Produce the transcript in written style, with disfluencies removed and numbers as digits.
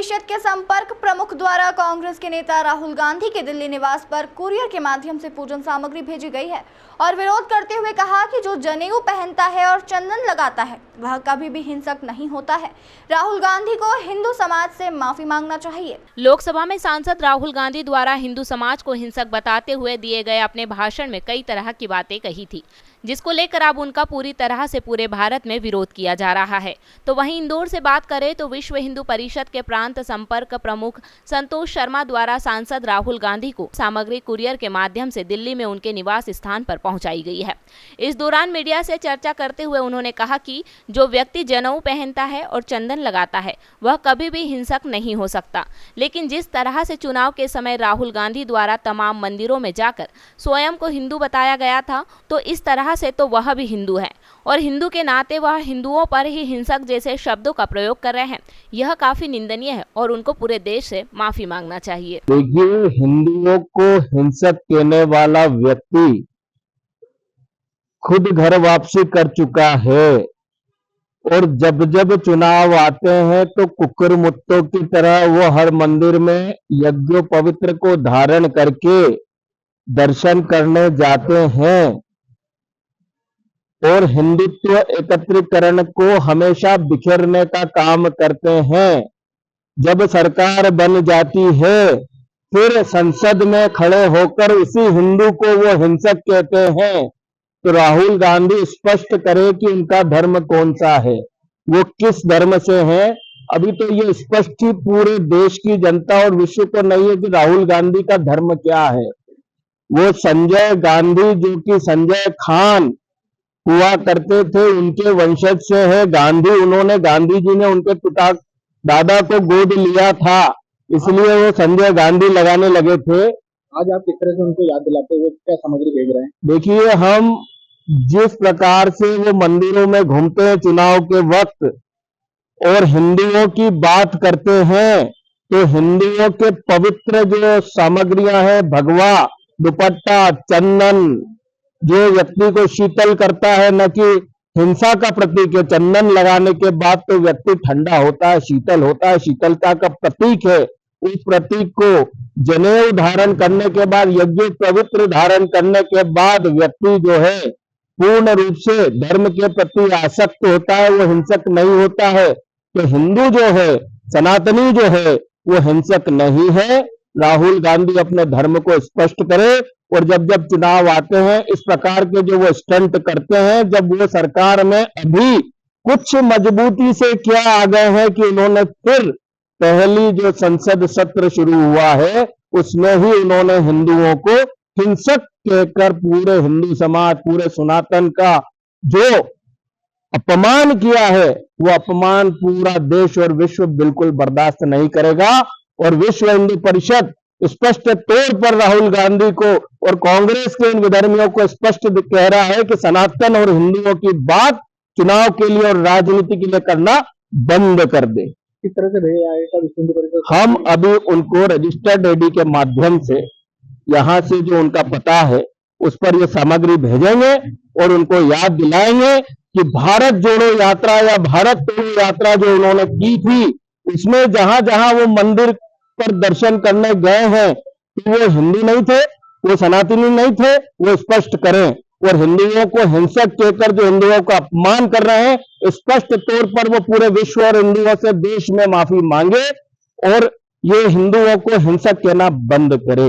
परिषद के संपर्क प्रमुख द्वारा कांग्रेस के नेता राहुल गांधी के दिल्ली निवास पर कुरियर के माध्यम से पूजन सामग्री भेजी गई है और विरोध करते हुए कहा कि जो जनेऊ पहनता है और चंदन लगाता है वह कभी भी हिंसक नहीं होता है। राहुल गांधी को हिंदू समाज से माफी मांगना चाहिए। लोकसभा में सांसद राहुल गांधी द्वारा हिंदू समाज को हिंसक बताते हुए दिए गए अपने भाषण में कई तरह की बातें कही थी, जिसको लेकर अब उनका पूरी तरह से पूरे भारत में विरोध किया जा रहा है। तो वहीं इंदौर से बात करें तो विश्व हिंदू परिषद के प्रांत संपर्क प्रमुख संतोष शर्मा द्वारा सांसद राहुल गांधी को सामग्री कुरियर के माध्यम से दिल्ली में उनके निवास स्थान पर पहुंचाई गई है। इस दौरान मीडिया से चर्चा करते हुए उन्होंने कहा कि जो व्यक्ति जनेऊ पहनता है और चंदन लगाता है वह कभी भी हिंसक नहीं हो सकता, लेकिन जिस तरह से चुनाव के समय राहुल गांधी द्वारा तमाम मंदिरों में जाकर स्वयं को हिंदू बताया गया था, तो इस तरह से तो वह भी हिंदू है और हिंदू के नाते वह हिंदुओं पर ही हिंसक जैसे शब्दों का प्रयोग कर रहे हैं। यह काफी निंदनीय है और उनको पूरे देश से माफी मांगना चाहिए। देखिए, हिंदुओं को हिंसक कहने वाला व्यक्ति खुद घर वापसी कर चुका है और जब जब चुनाव आते हैं तो कुकुर मुत्तों की तरह वो हर मंदिर में यज्ञ पवित्र को धारण करके दर्शन करने जाते हैं और हिंदुत्व एकत्रीकरण को हमेशा बिखेरने का काम करते हैं। जब सरकार बन जाती है फिर संसद में खड़े होकर उसी हिंदू को वो हिंसक कहते हैं। तो राहुल गांधी स्पष्ट करे कि उनका धर्म कौन सा है, वो किस धर्म से है। अभी तो ये स्पष्ट ही पूरे देश की जनता और विश्व को नहीं है कि राहुल गांधी का धर्म क्या है। वो संजय गांधी जो कि संजय खान हुआ करते थे उनके वंशज से है। गांधी जी ने उनके पिता दादा को गोद लिया था, इसलिए वो संजय गांधी लगाने लगे थे। आज आप किस तरह से उनको याद दिलाते हुए क्या सामग्री भेज रहे हैं? देखिए, हम जिस प्रकार से वो मंदिरों में घूमते हैं चुनाव के वक्त और हिंदुओं की बात करते हैं, तो हिंदुओं के पवित्र जो सामग्रियां हैं, भगवा, दुपट्टा, चंदन, जो व्यक्ति को शीतल करता है, न कि हिंसा का प्रतीक है। चंदन लगाने के बाद तो व्यक्ति ठंडा होता है, शीतल होता है, शीतलता का प्रतीक है। उस प्रतीक को जनेऊ धारण करने के बाद, यज्ञ पवित्र धारण करने के बाद व्यक्ति जो है पूर्ण रूप से धर्म के प्रति आसक्त होता है, वो हिंसक नहीं होता है। तो हिंदू जो है, सनातनी जो है, वो हिंसक नहीं है। राहुल गांधी अपने धर्म को स्पष्ट करे और जब जब चुनाव आते हैं इस प्रकार के जो वो स्टंट करते हैं, जब वो सरकार में अभी कुछ मजबूती से क्या आ गए हैं कि उन्होंने फिर पहली जो संसद सत्र शुरू हुआ है उसमें ही उन्होंने हिंदुओं को हिंसक कहकर पूरे हिंदू समाज, पूरे सनातन का जो अपमान किया है, वो अपमान पूरा देश और विश्व बिल्कुल बर्दाश्त नहीं करेगा। और विश्व हिंदू परिषद स्पष्ट तौर पर राहुल गांधी को और कांग्रेस के इन विधर्मियों को स्पष्ट कह रहा है कि सनातन और हिंदुओं की बात चुनाव के लिए और राजनीति के लिए करना बंद कर दे। किस तरह से भेजा आएगा विश्व हिंदू परिषद? हम अभी उनको रजिस्टर्ड एडी के माध्यम से यहाँ से जो उनका पता है उस पर ये सामग्री भेजेंगे और उनको याद दिलाएंगे कि भारत जोड़ो यात्रा या भारत तोड़ो यात्रा जो उन्होंने की थी, उसमें जहां जहां वो मंदिर पर दर्शन करने गए हैं तो वो हिंदू नहीं थे, वो सनातनी नहीं थे, वो स्पष्ट करें। और हिंदुओं को हिंसक कहकर जो हिंदुओं का अपमान कर रहे हैं, स्पष्ट तौर पर वो पूरे विश्व और हिंदुओं से देश में माफी मांगे और ये हिंदुओं को हिंसक कहना बंद करे।